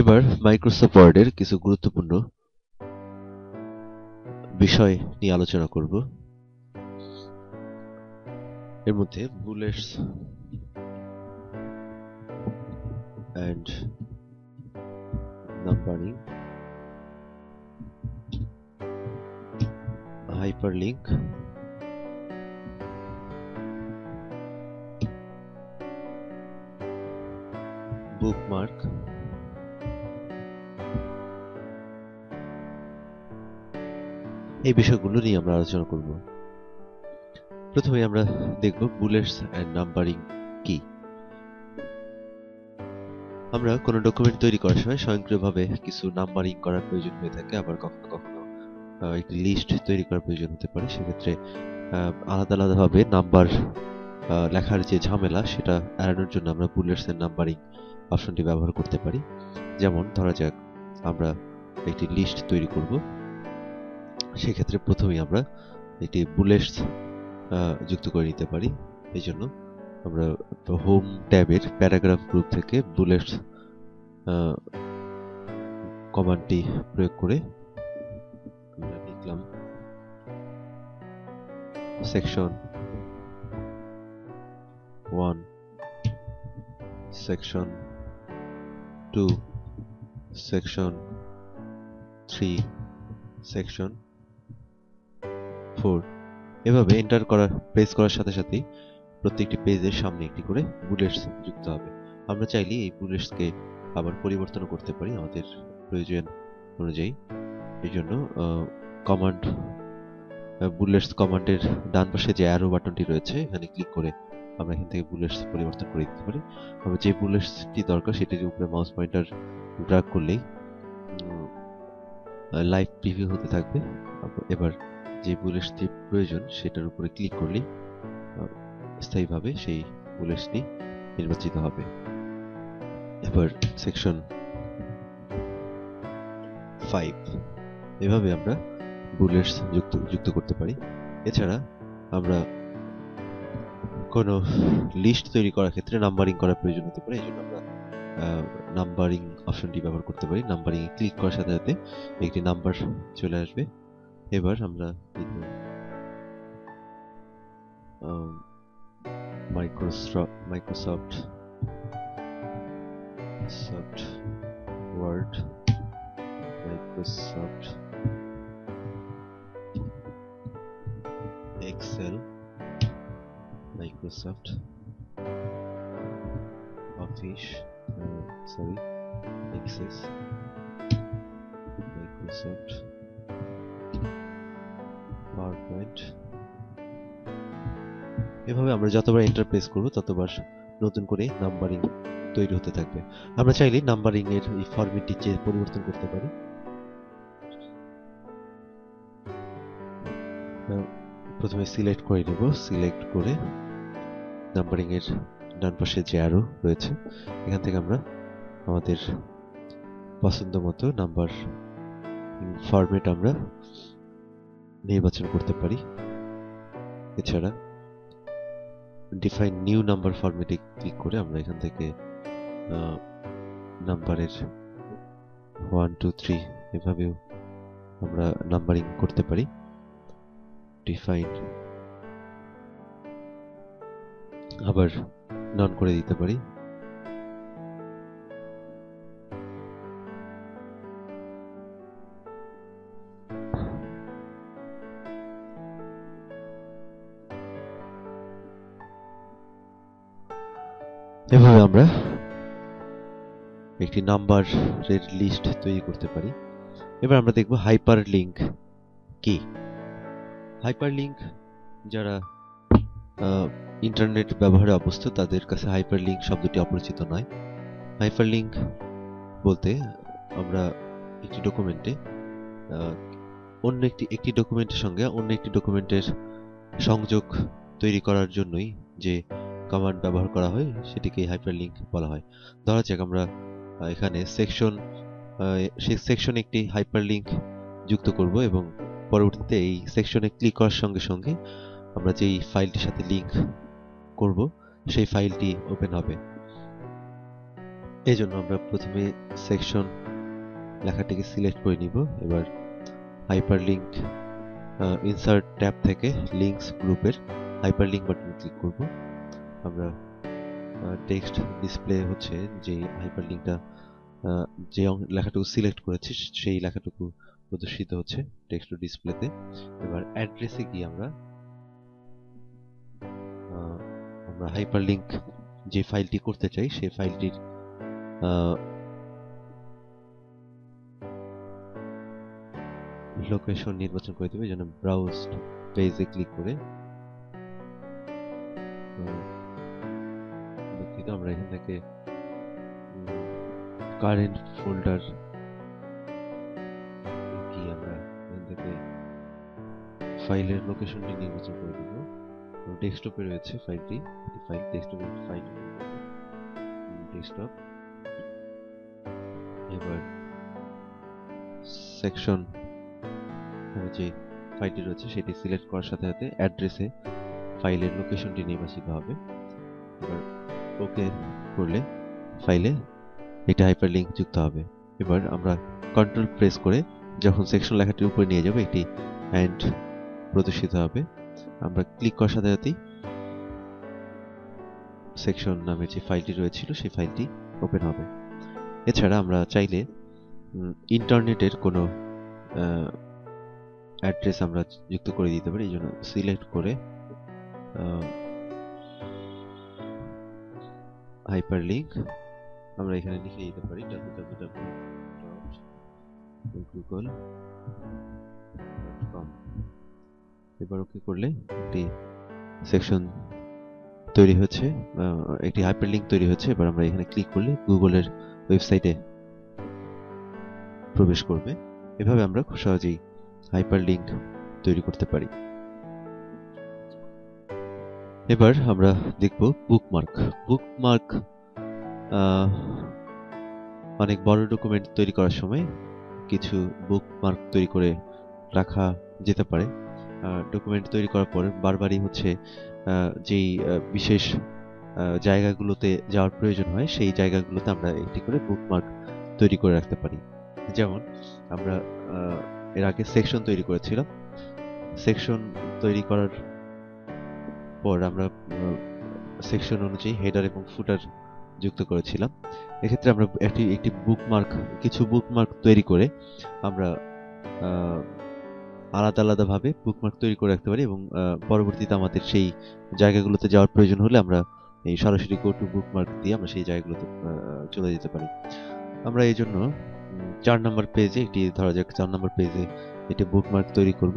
এবার মাইক্রোসফট ওয়ার্ডের কিছু গুরুত্বপূর্ণ বিষয় নিয়ে আলোচনা করব। এর মধ্যে bullets and numbering, hyperlink, bookmark, এই বিষয়গুলো নিয়ে আমরা আলোচনা করব। প্রথমে আমরা দেখব বুলেটস এন্ড নাম্বারিং কি। আমরা কোনো ডকুমেন্ট তৈরি করার সময় স্বয়ংক্রিয়ভাবে কিছু নাম্বারিং করার প্রয়োজন হয়ে থাকে, আবার কখনো কখনো একটি লিস্ট তৈরি করার প্রয়োজন হতে পারে। সেক্ষেত্রে আলাদা আলাদাভাবে নাম্বার লেখার যে ঝামেলা সেটা এড়ানোর জন্য আমরা বুলেটস এন্ড নাম্বারিং অপশনটি ব্যবহার করতে পারি। যেমন ধরা যাক আমরা একটি লিস্ট তৈরি করব, সেক্ষেত্রে প্রথমেই আমরা একটি বুলেটস যুক্ত করে নিতে পারি। এই জন্য আমরা হোম ট্যাবের প্যারাগ্রাফ গ্রুপ থেকে বুলেটস কমান্ডটি প্রয়োগ করে আমরা লিখলাম সেকশন 1, সেকশন 2, সেকশন 3, সেকশন 4। এভাবে এন্টার প্রেস করার সাথে সাথেই প্রত্যেকটি পেজের সামনে একটি করে বুলেটস যুক্ত হবে। আমরা চাইলে এই বুলেটসকে আবার পরিবর্তন করতে পারি আমাদের প্রয়োজন অনুযায়ী। এই জন্য কমান্ড বুলেটস কমান্ডের ডান পাশে যে অ্যারো বাটনটি রয়েছে এখানে ক্লিক করে আমরা এখান থেকে বুলেটস পরিবর্তন করে দিতে পারি। আমরা যে বুলেটসটি দরকার সেটির উপরে মাউস পয়েন্টার ড্র্যাগ করলেই লাইভ প্রিভিউ হতে থাকবে। এবার যে বুলেটসটি প্রয়োজন সেটার উপরে ক্লিক করলেই স্থায়ীভাবে সেই বুলেটসটি নির্বাচিত হবে। এবার সেকশন 5, এভাবে আমরা বুলেটস যুক্ত করতে পারি। এছাড়া আমরা কোনো লিস্ট তৈরি করার ক্ষেত্রে নাম্বারিং করার প্রয়োজন হতে পারে। এই জন্য আমরা নাম্বারিং অপশনটি ব্যবহার করতে পারি। নাম্বারিং এ ক্লিক করার সাথে সাথে একটি নাম্বার চলে আসবে। এবার আমরা Microsoft Word, Microsoft Excel, Microsoft Office, Access, Microsoft PowerPoint. এভাবে আমরা যতবার এন্টার প্রেস করব ততবার নতুন করে নাম্বারিং তৈরি হতে থাকবে। আমরা চাইলে নাম্বারিং এর এই ফরম্যাটটি পরিবর্তন করতে পারি। প্রথমে সিলেক্ট করে নেব, সিলেক্ট করে নাম্বারিং এর ডান পাশে যে অ্যারো রয়েছে এখান থেকে আমরা আমাদের পছন্দ মতো নাম্বার ফরম্যাট আমরা নির্বাচন করতে পারি। এছাড়া ডিফাইন নিউ নাম্বার ফরম্যাটে ক্লিক করে আমরা এখান থেকে নাম্বারের 1, 2, 3 এভাবেও আমরা নাম্বারিং করতে পারি। ডিফাইন আবার নন করে দিতে পারি। এভাবে আমরা একটি নাম্বারের লিস্ট তৈরি করতে পারি। এবার আমরা দেখব হাইপারলিংক কি। হাইপারলিংক যারা ইন্টারনেট ব্যবহারে অভ্যস্ত তাদের কাছে হাইপারলিংক শব্দটি অপরিচিত নয়। হাইপারলিংক বলতে আমরা একটি ডকুমেন্টে অন্য একটি ডকুমেন্টের সঙ্গে অন্য একটি ডকুমেন্টের সংযোগ তৈরি করার জন্যই যে কমান্ড ব্যবহার করা হয় সেটিকে হাইপারলিংক বলা হয়। ধরা যাক আমরা এখানে সেই সেকশনে একটি হাইপারলিংক যুক্ত করব এবং পরবর্তীতে এই সেকশনে ক্লিক করার সঙ্গে সঙ্গে আমরা যেই ফাইলটির সাথে লিংক করব সেই ফাইলটি ওপেন হবে। এই জন্য আমরা প্রথমে সেকশন লেখাটিকে সিলেক্ট করে নিব। এবার হাইপারলিংক ইনসার্ট ট্যাব থেকে লিঙ্কস গ্রুপের হাইপারলিংক বাটনে ক্লিক করব। আমরা টেক্সট ডিসপ্লে হচ্ছে যে হাইপারলিংকটা যে লেখাটুকু সিলেক্ট করেছি সেই লেখাটুকু প্রদর্শিত হচ্ছে টেক্সট ডিসপ্লেতে। এবার অ্যাড্রেসে গিয়ে আমরা হাইপারলিংক যে ফাইলটি করতে চাই সেই ফাইলটির লোকেশন নির্বাচন করে দেবে। যেন ব্রাউজ পেজে ক্লিক করে দুঃখিত, আমরা এখান থেকে কারেন্ট ফোল্ডার কি আমরা এখান থেকে ফাইলের লোকেশনটি নির্বাচন করে দেব। ডেস্কটপে রয়েছে ফাইলটি, ফাইল ডেস্কটপে ফাইল ডেস্কটপ। এবার সেকশন যে ফাইলটি রয়েছে সেটি সিলেক্ট করার সাথে সাথে অ্যাড্রেসে ফাইলের লোকেশনটি নির্বাচিত হবে। এবার ওকে করলে ফাইলে একটা হাইপারলিংক যুক্ত হবে। এবার আমরা কন্ট্রোল প্রেস করে যখন সেকশন লেখাটির উপরে নিয়ে যাব একটি অ্যান্ড প্রদর্শিত হবে। আমরা ক্লিক করার সাথে সাথেই সেকশন নামে যে ফাইলটি রয়েছিল সেই ফাইলটি ওপেন হবে। এছাড়া আমরা চাইলে ইন্টারনেটের কোনো অ্যাড্রেস আমরা যুক্ত করে দিতে পারি। এই জন্য সিলেক্ট করে হাইপারলিংক আমরা এখানে লিখে দিতে পারি www.google.com। এবার ওকে করলে একটি সেকশন তৈরি হচ্ছে, একটি হাইপারলিংক তৈরি হচ্ছে। এবার আমরা এখানে ক্লিক করলে গুগলের ওয়েবসাইটে প্রবেশ করবে। এভাবে আমরা খুব সহজেই হাইপারলিংক তৈরি করতে পারি। এবার আমরা দেখব বুকমার্ক। বুকমার্ক অনেক বড় ডকুমেন্ট তৈরি করার সময় কিছু বুকমার্ক তৈরি করে রাখা যেতে পারে। ডকুমেন্ট তৈরি করার পর বারবারই হচ্ছে যেই বিশেষ জায়গাগুলোতে যাওয়ার প্রয়োজন হয় সেই জায়গাগুলোতে আমরা একটি করে বুকমার্ক তৈরি করে রাখতে পারি। যেমন আমরা এর আগে সেকশন তৈরি করেছিলাম। সেকশন তৈরি করার পর আমরা সেকশন অনুযায়ী হেডার এবং ফুটার যুক্ত করেছিলাম। এক্ষেত্রে আমরা একটি বুকমার্ক কিছু বুকমার্ক তৈরি করে আমরা আলাদা আলাদাভাবে বুকমার্ক তৈরি করে রাখতে পারি এবং পরবর্তীতে আমাদের সেই জায়গাগুলোতে যাওয়ার প্রয়োজন হলে আমরা এই সরাসরি গো টু বুকমার্ক দিয়ে আমরা সেই জায়গাগুলোতে চলে যেতে পারি। আমরা এই জন্য 4 নম্বর পেজে ধরা যাক 4 নম্বর পেজে একটি বুকমার্ক তৈরি করব।